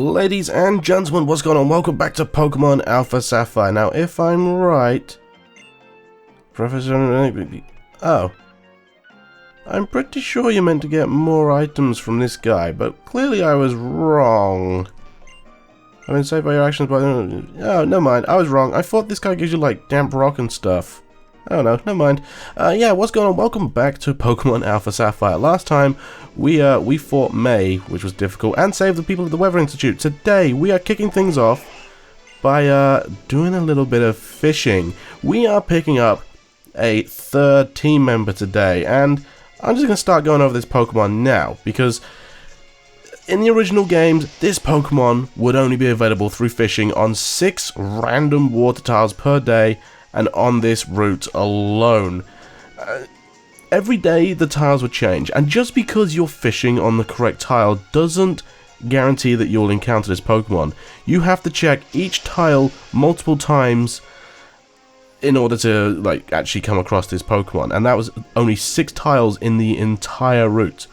Ladies and gentlemen, what's going on? Welcome back to Pokemon Alpha Sapphire. Now, if I'm right... Oh. I'm pretty sure you're meant to get more items from this guy, but clearly I was wrong. I've been saved by your actions, but... Oh, never mind. I was wrong. I thought this guy gives you, like, damp rock and stuff. Oh no, never mind. Yeah, what's going on? Welcome back to Pokemon Alpha Sapphire. Last time, we fought May, which was difficult, and saved the people at the Weather Institute. Today, we are kicking things off by doing a little bit of fishing. We are picking up a third team member today, and I'm just going to start going over this Pokemon now, because in the original games, this Pokemon would only be available through fishing on 6 random water tiles per day, and on this route alone. Every day the tiles would change, and just because you're fishing on the correct tile doesn't guarantee that you'll encounter this Pokemon. You have to check each tile multiple times in order to like actually come across this Pokemon, and that was only 6 tiles in the entire route.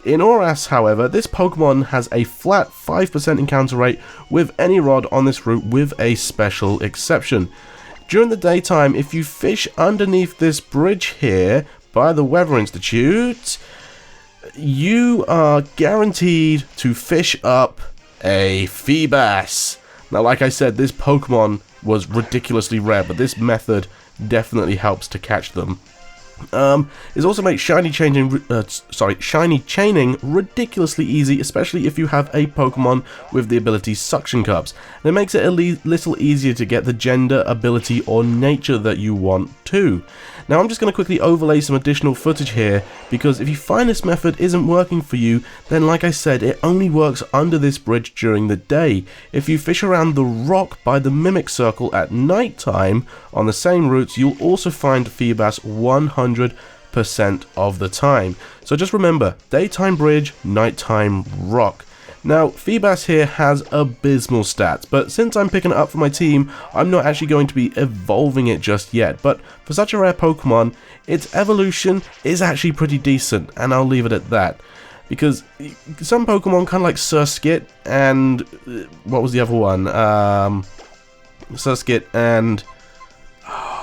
In Oras, however, this Pokemon has a flat 5% encounter rate with any rod on this route, with a special exception. During the daytime, if you fish underneath this bridge here by the Weather Institute, you are guaranteed to fish up a Feebas. Now, like I said, this Pokemon was ridiculously rare, but this method definitely helps to catch them. It also makes shiny chaining ridiculously easy, especially if you have a Pokemon with the ability Suction Cups. And it makes it a little easier to get the gender, ability, or nature that you want too. Now I'm just going to quickly overlay some additional footage here, because if you find this method isn't working for you, then like I said, it only works under this bridge during the day. If you fish around the rock by the Mimic Circle at night time on the same routes, you'll also find Feebas 100% of the time. So just remember, daytime bridge, nighttime rock. Now, Feebas here has abysmal stats, but since I'm picking it up for my team, I'm not actually going to be evolving it just yet. But for such a rare Pokemon, its evolution is actually pretty decent, and I'll leave it at that. Because some Pokemon, kind of like Surskit and... what was the other one? Surskit and...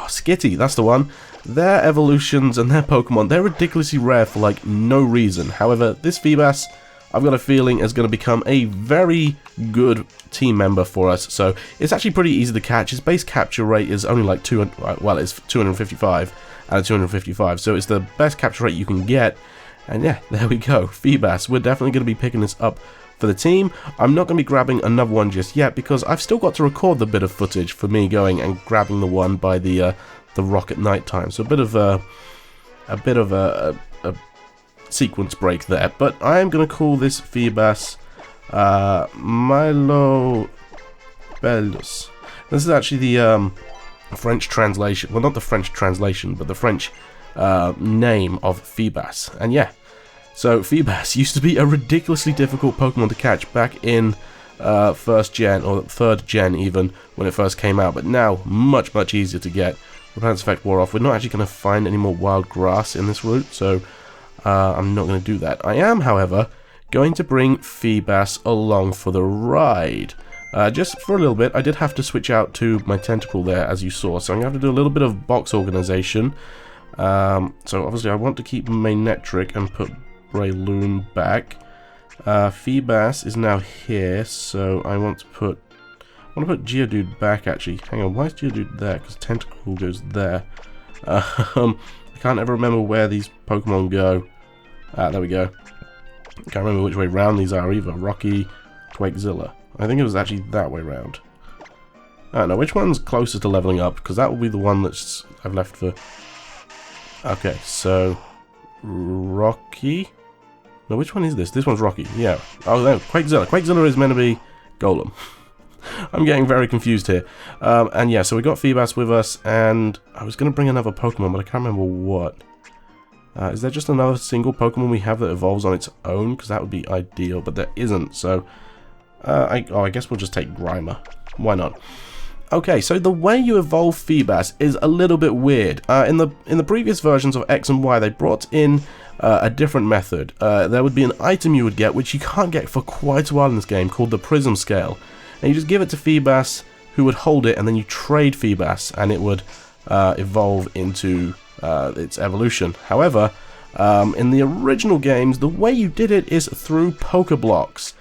Skitty, that's the one. Their evolutions and their Pokemon, they're ridiculously rare for like no reason. However, this Feebas, I've got a feeling, is going to become a very good team member for us. So it's actually pretty easy to catch. His base capture rate is only like 200, well, it's 255 out of 255. So it's the best capture rate you can get. And yeah, there we go. Feebas, we're definitely going to be picking this up for the team. I'm not going to be grabbing another one just yet, because I've still got to record the bit of footage for me going and grabbing the one by the rock at night time. So a bit of a sequence break there. But I am going to call this Feebas Milo Bellus. This is actually the French translation. Well, not the French translation, but the French name of Feebas. And yeah, so Feebas used to be a ridiculously difficult Pokemon to catch back in first gen, or third gen even, when it first came out, but now much easier to get. Repellent's effect wore off. We're not actually going to find any more wild grass in this route, so I'm not going to do that. I am, however, going to bring Feebas along for the ride. Just for a little bit. I did have to switch out to my Tentacle there, as you saw, so I'm going to have to do a little bit of box organization. So obviously I want to keep Manectric and put Breloom back. Feebas is now here, so I want to put Geodude back, actually. Hang on, why is Geodude there? Because Tentacle goes there. I can't ever remember where these Pokemon go. There we go. Can't remember which way round these are either. Rocky, Quakezilla. I think it was actually that way round. I don't know, which one's closer to leveling up? Because that will be the one that's I've left for... Okay, so... Rocky? No, which one is this? This one's Rocky, yeah. Oh no, Quakezilla. Quakezilla is meant to be Golem. I'm getting very confused here. And yeah, so we got Feebas with us, and I was going to bring another Pokemon, but I can't remember what. Is there just another single Pokemon we have that evolves on its own? Because that would be ideal, but there isn't, so... I guess we'll just take Grimer. Why not? Okay, so the way you evolve Feebas is a little bit weird. In the previous versions of X and Y, they brought in a different method. There would be an item you would get, which you can't get for quite a while in this game, called the Prism Scale. And you just give it to Feebas, who would hold it, and then you trade Feebas, and it would evolve into its evolution. However, in the original games, the way you did it is through Pokeblocks.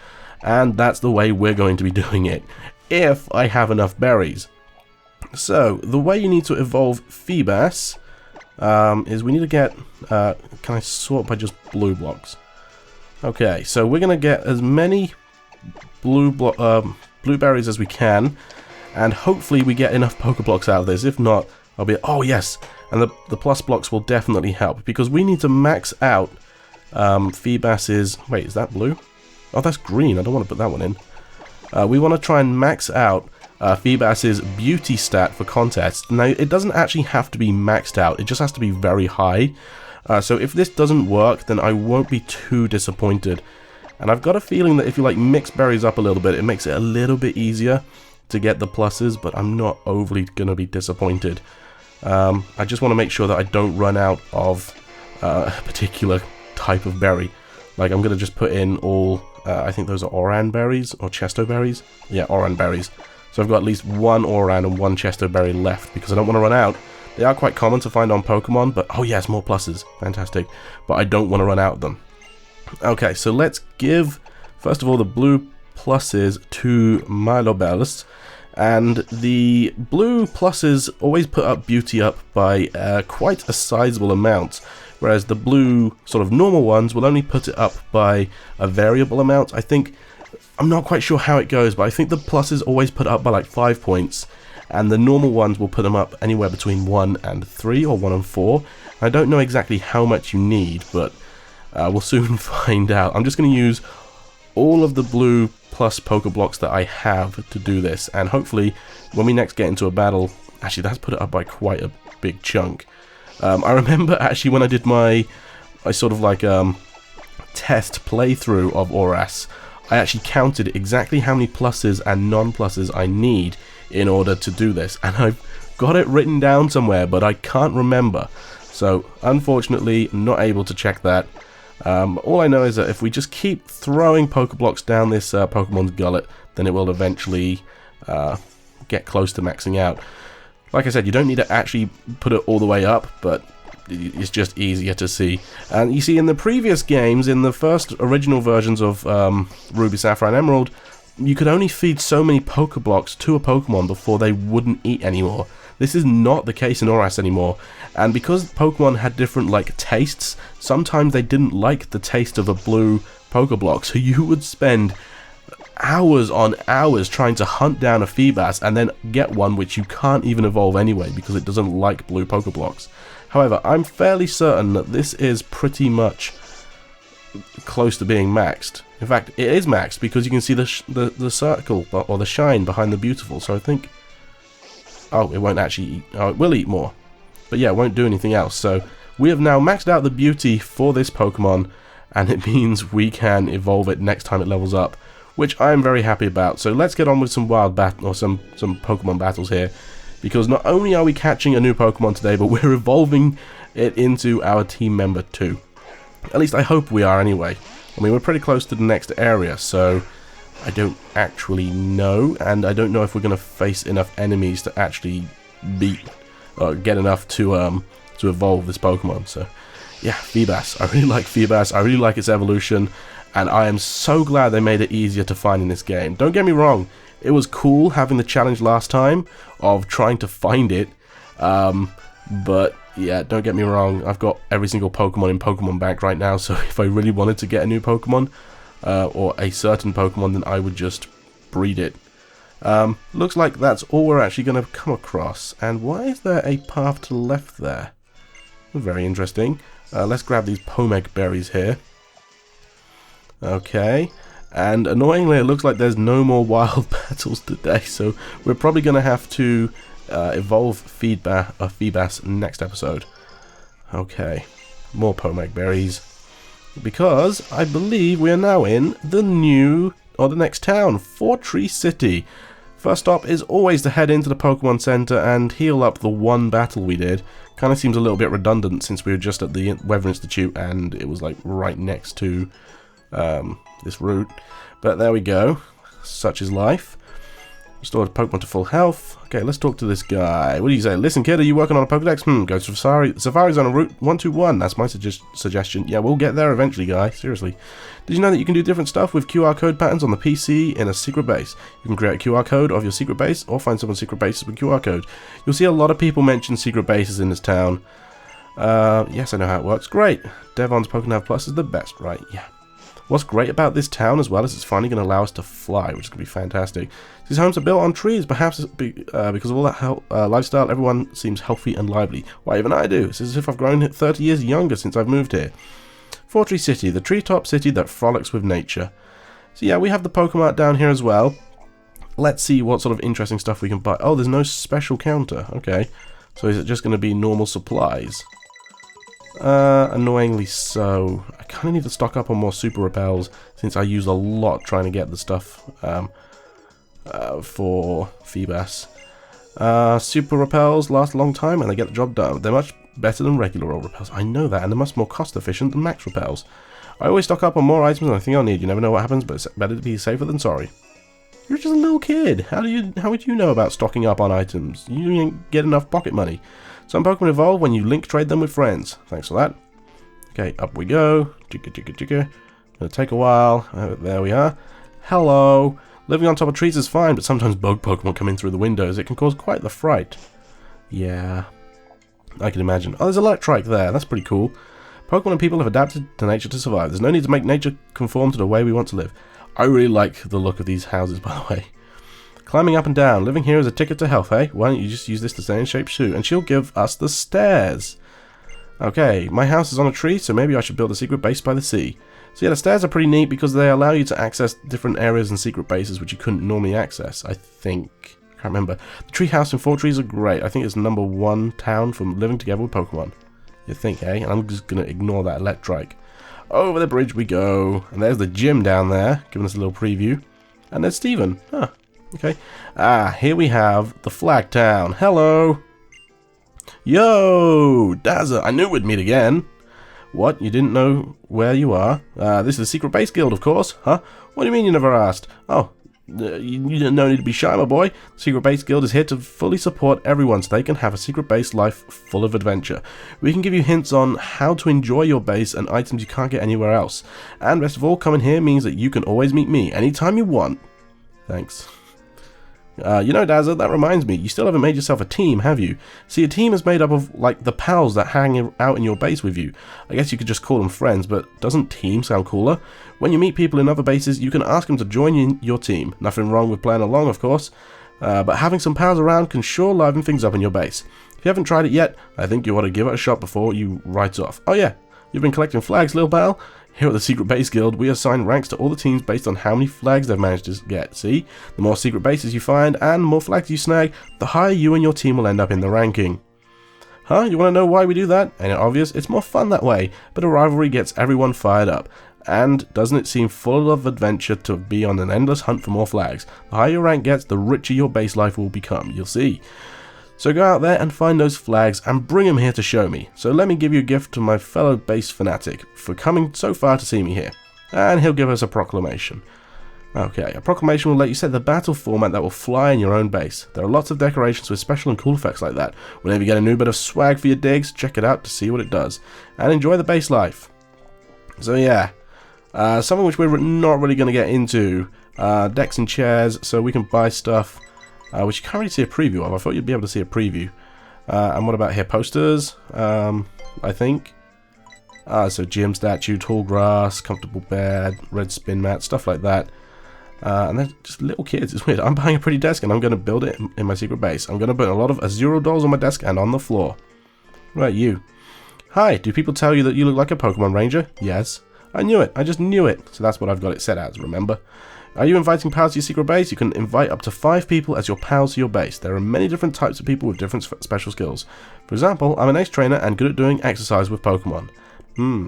And that's the way we're going to be doing it, if I have enough berries. So, the way you need to evolve Feebas is we need to get... can I sort by just blue blocks? Okay, so we're going to get as many blueberries as we can, and hopefully we get enough Pokeblocks out of this. If not, I'll be... Oh, yes! And the plus blocks will definitely help, because we need to max out Feebas's... Wait, is that blue? Oh, that's green. I don't want to put that one in. We want to try and max out Feebas's beauty stat for contests. Now, it doesn't actually have to be maxed out. It just has to be very high. So if this doesn't work, then I won't be too disappointed. And I've got a feeling that if you like mix berries up a little bit, it makes it a little bit easier to get the pluses, but I'm not overly going to be disappointed. I just want to make sure that I don't run out of a particular type of berry. Like, I'm going to just put in all... I think those are Oran berries, or Chesto berries? Yeah, Oran berries. So I've got at least one Oran and one Chesto berry left, because I don't want to run out. They are quite common to find on Pokemon, but... Oh yes, more pluses. Fantastic. But I don't want to run out of them. Okay, so let's give, first of all, the blue pluses to Milobels. And the blue pluses always put up beauty up by quite a sizable amount, whereas the blue sort of normal ones will only put it up by a variable amount. I'm not quite sure how it goes, but I think the pluses always put up by like 5 points, and the normal ones will put them up anywhere between 1 and 3 or 1 and 4. I don't know exactly how much you need, but we'll soon find out. I'm just going to use all of the blue plus Pokeblocks that I have to do this, and hopefully when we next get into a battle... Actually, that's put it up by quite a big chunk. I remember actually when I did my sort of like test playthrough of Oras, I actually counted exactly how many pluses and non-pluses I need in order to do this, and I've got it written down somewhere, but I can't remember. So unfortunately, I'm not able to check that. All I know is that if we just keep throwing Pokeblocks down this Pokemon's gullet, then it will eventually get close to maxing out. Like I said, you don't need to actually put it all the way up, but it's just easier to see. And you see, in the previous games, in the first original versions of Ruby, Sapphire, and Emerald, you could only feed so many Pokeblocks to a Pokemon before they wouldn't eat anymore. This is not the case in Oras anymore, and because Pokemon had different, like, tastes, sometimes they didn't like the taste of a blue Pokeblock, so you would spend hours on hours trying to hunt down a Feebas and then get one which you can't even evolve anyway because it doesn't like blue Pokeblocks. However, I'm fairly certain that this is pretty much close to being maxed. In fact, it is maxed because you can see the circle or the shine behind the beautiful, so I think... Oh, it won't actually eat... Oh, it will eat more. But yeah, it won't do anything else. So we have now maxed out the beauty for this Pokemon, and it means we can evolve it next time it levels up, which I'm very happy about. So let's get on with some wild battle, or some Pokemon battles here, because not only are we catching a new Pokemon today, but we're evolving it into our team member too. At least I hope we are anyway. I mean, we're pretty close to the next area, so I don't actually know, and I don't know if we're going to face enough enemies to actually beat or get enough to evolve this Pokemon. So yeah, Feebas. I really like Feebas. I really like its evolution, and I am so glad they made it easier to find in this game. Don't get me wrong, it was cool having the challenge last time of trying to find it, but yeah, don't get me wrong, I've got every single Pokemon in Pokemon Bank right now, so if I really wanted to get a new Pokemon, or a certain Pokemon, then I would just breed it. Looks like that's all we're actually going to come across. And why is there a path to the left there? Very interesting. Let's grab these Pomeg berries here. Okay. And annoyingly, it looks like there's no more wild battles today, so we're probably going to have to evolve Feebas next episode. Okay. More Pomeg berries. Because I believe we are now in the next town, Fortree City. First stop is always to head into the Pokemon Center and heal up the one battle we did. Kind of seems a little bit redundant since we were just at the Weather Institute and it was like right next to this route. But there we go. Such is life. Restored Pokemon to full health. Okay, let's talk to this guy. What do you say? Listen, kid, are you working on a Pokedex? Go to Safari. Safari's on a route 121. That's my suggestion. Yeah, we'll get there eventually, guy. Seriously. Did you know that you can do different stuff with QR code patterns on the PC in a secret base? You can create a QR code of your secret base or find someone's secret bases with QR code. You'll see a lot of people mention secret bases in this town. Yes, I know how it works. Great. Devon's Pokénav Plus is the best, right? Yeah. What's great about this town as well is it's finally going to allow us to fly, which is going to be fantastic. These homes are built on trees, perhaps because of all that lifestyle, everyone seems healthy and lively. Why, even I do. It's as if I've grown 30 years younger since I've moved here. Fortree City, the treetop city that frolics with nature. So yeah, we have the Pokemon down here as well. Let's see what sort of interesting stuff we can buy. Oh, there's no special counter. Okay. So is it just going to be normal supplies? Annoyingly so. I kind of need to stock up on more super repels since I use a lot trying to get the stuff for Feebas. Super repels last a long time and they get the job done. They're much better than regular old repels. I know that, and they're much more cost efficient than max repels. I always stock up on more items than I think I'll need. You never know what happens, but it's better to be safer than sorry. You're just a little kid. How would you know about stocking up on items? You didn't get enough pocket money. Some Pokemon evolve when you link trade them with friends. Thanks for that. Okay, up we go. Chicka, chicka, chicka. Gonna take a while. There we are. Hello. Living on top of trees is fine, but sometimes bug Pokemon come in through the windows. It can cause quite the fright. Yeah, I can imagine. Oh, there's a Electrike there. That's pretty cool. Pokemon and people have adapted to nature to survive. There's no need to make nature conform to the way we want to live. I really like the look of these houses, by the way. Climbing up and down. Living here is a ticket to health, eh? Why don't you just use this to stay in shape too? And she'll give us the stairs. Okay, my house is on a tree, so maybe I should build a secret base by the sea. So yeah, the stairs are pretty neat because they allow you to access different areas and secret bases which you couldn't normally access, I think. I can't remember. The tree house and Fortrees are great. I think it's #1 town from living together with Pokemon. You think, eh? And I'm just going to ignore that Electrike. Over the bridge we go. And there's the gym down there, giving us a little preview. And there's Steven. Huh. Okay. Here we have the Flag Town. Hello. Yo, Dazza. I knew we'd meet again. What? You didn't know where you are? This is the Secret Base Guild, of course. Huh? What do you mean you never asked? Oh, you no need to be shy, my boy. The Secret Base Guild is here to fully support everyone so they can have a secret base life full of adventure. We can give you hints on how to enjoy your base and items you can't get anywhere else. And best of all, coming here means that you can always meet me anytime you want. Thanks. You know, Dazza, that reminds me, you still haven't made yourself a team, have you? See, a team is made up of, like, the pals that hang out in your base with you. I guess you could just call them friends, but doesn't team sound cooler? When you meet people in other bases, you can ask them to join your team. Nothing wrong with playing along, of course. But having some pals around can sure liven things up in your base. If you haven't tried it yet, I think you ought to give it a shot before you write off. Oh yeah, you've been collecting flags, little pal? Here at the Secret Base Guild, we assign ranks to all the teams based on how many flags they've managed to get. See? The more secret bases you find and the more flags you snag, the higher you and your team will end up in the ranking. Huh? You want to know why we do that? Ain't it obvious? It's more fun that way, but a rivalry gets everyone fired up. And doesn't it seem full of adventure to be on an endless hunt for more flags? The higher your rank gets, the richer your base life will become. You'll see. So go out there and find those flags and bring them here to show me. So let me give you a gift to my fellow base fanatic for coming so far to see me here. And he'll give us a proclamation. Okay, a proclamation will let you set the battle format that will fly in your own base. There are lots of decorations with special and cool effects like that. Whenever you get a new bit of swag for your digs, check it out to see what it does. And enjoy the base life. So yeah, something which we're not really going to get into. Decks and chairs, so we can buy stuff. Which you can't really see a preview of. I thought you'd be able to see a preview. And what about here? Posters, I think. So gym statue, tall grass, comfortable bed, red spin mat, stuff like that. And they're just little kids. It's weird. I'm buying a pretty desk and I'm going to build it in my secret base. I'm going to put a lot of Azuro dolls on my desk and on the floor. Right, you. Hi, do people tell you that you look like a Pokemon Ranger? Yes. I knew it. I just knew it. So that's what I've got it set as, remember? Are you inviting pals to your secret base? You can invite up to 5 people as your pals to your base. There are many different types of people with different special skills. For example, I'm an ace trainer and good at doing exercise with Pokemon.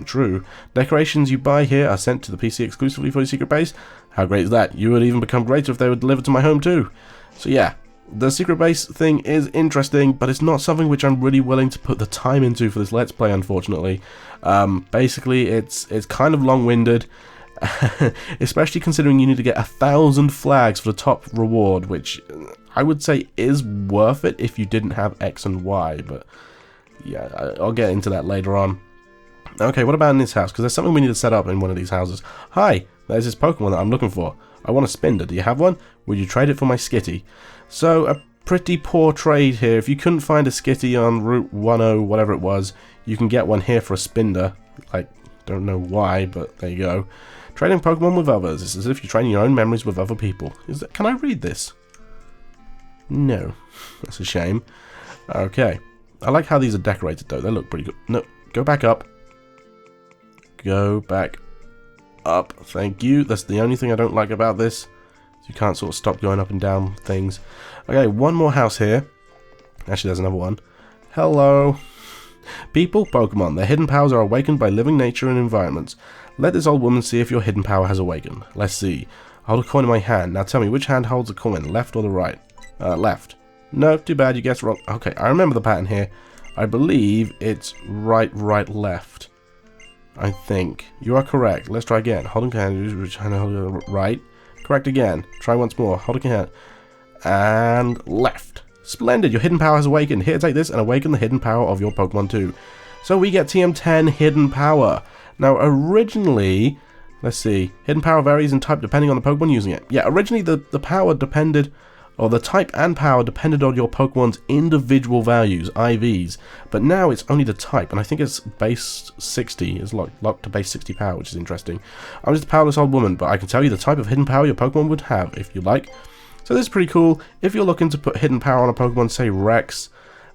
True. Decorations you buy here are sent to the PC exclusively for your secret base. How great is that? You would even become greater if they were delivered to my home too. So yeah, the secret base thing is interesting, but it's not something which I'm really willing to put the time into for this Let's Play, unfortunately. Basically, it's kind of long-winded, especially considering you need to get 1,000 flags for the top reward, which I would say is worth it if you didn't have X and Y, but yeah, I'll get into that later on. Okay, what about in this house? Because there's something we need to set up in one of these houses. Hi, there's this Pokemon that I'm looking for. I want a Spinder. Do you have one? Would you trade it for my Skitty? So, a pretty poor trade here. If you couldn't find a Skitty on Route 10, whatever it was, you can get one here for a Spinder. Like, don't know why, but there you go. Trading Pokemon with others. It's as if you're trading your own memories with other people. Can I read this? No. That's a shame. Okay. I like how these are decorated, though. They look pretty good. No, go back up. Go back up. Thank you. That's the only thing I don't like about this. You can't sort of stop going up and down things. Okay, one more house here. Actually, there's another one. Hello. People, Pokemon. Their hidden powers are awakened by living nature and environments. Let this old woman see if your hidden power has awakened. Let's see. I hold a coin in my hand. Now tell me, which hand holds a coin, left or the right? Left. No, too bad, you guessed wrong. Okay, I remember the pattern here. I believe it's right, left. I think. You are correct. Let's try again. Holding hand, right. Correct again. Try once more. Holding hand. And left. Splendid. Your hidden power has awakened. Here, take this and awaken the hidden power of your Pokemon too. So we get TM10 hidden power. Now, originally, let's see. Hidden power varies in type depending on the Pokemon using it. Yeah, originally the power depended, or the type and power depended on your Pokemon's individual values, IVs. But now it's only the type, and I think it's base 60. It's locked to base 60 power, which is interesting. I'm just a powerless old woman, but I can tell you the type of hidden power your Pokemon would have, if you like. So this is pretty cool. If you're looking to put hidden power on a Pokemon, say Rex,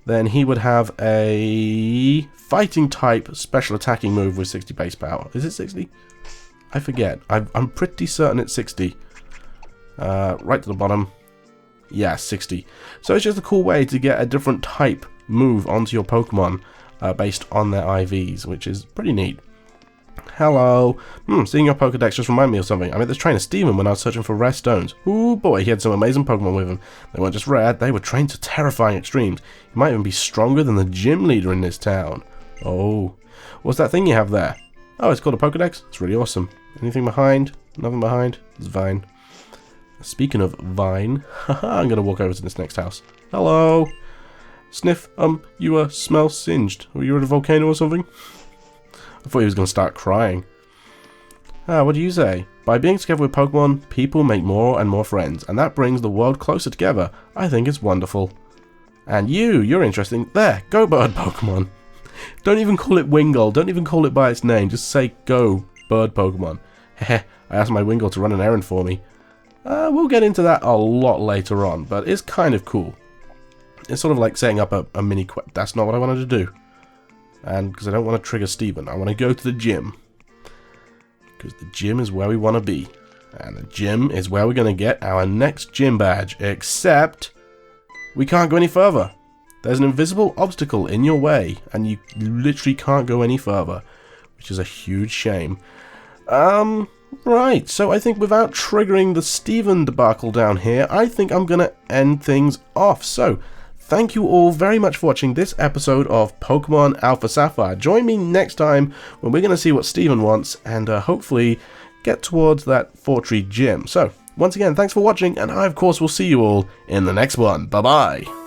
then he would have a fighting type special attacking move with 60 base power. Is it 60? I forget. I'm pretty certain it's 60. Right to the bottom. Yeah, 60. So it's just a cool way to get a different type move onto your Pokemon based on their IVs, which is pretty neat. Hello. Seeing your Pokedex just reminded me of something. I met this trainer, Steven, when I was searching for rare stones. Ooh boy, he had some amazing Pokemon with him. They weren't just rare, they were trained to terrifying extremes. He might even be stronger than the gym leader in this town. Oh. What's that thing you have there? Oh, it's called a Pokedex? It's really awesome. Anything behind? Nothing behind? It's Vine. Speaking of Vine, I'm gonna walk over to this next house. Hello. Sniff, you smell singed. Were you at a volcano or something? I thought he was gonna start crying. What do you say? By being together with Pokemon, people make more and more friends, and that brings the world closer together. I think it's wonderful. And you're interesting. There, Go Bird Pokemon. Don't even call it Wingull, don't even call it by its name, just say Go Bird Pokemon. Heh, I asked my Wingull to run an errand for me. We'll get into that a lot later on, but it's kind of cool. It's sort of like setting up a mini quest. That's not what I wanted to do. And because I don't want to trigger Steven, I want to go to the gym. Because the gym is where we want to be. And the gym is where we're going to get our next gym badge. Except, we can't go any further. There's an invisible obstacle in your way, and you literally can't go any further. Which is a huge shame. Right, so I think without triggering the Steven debacle down here, I think I'm going to end things off. So, thank you all very much for watching this episode of Pokemon Alpha Sapphire. Join me next time when we're going to see what Steven wants and hopefully get towards that Fortree gym. So, once again, thanks for watching, and I, of course, will see you all in the next one. Bye-bye.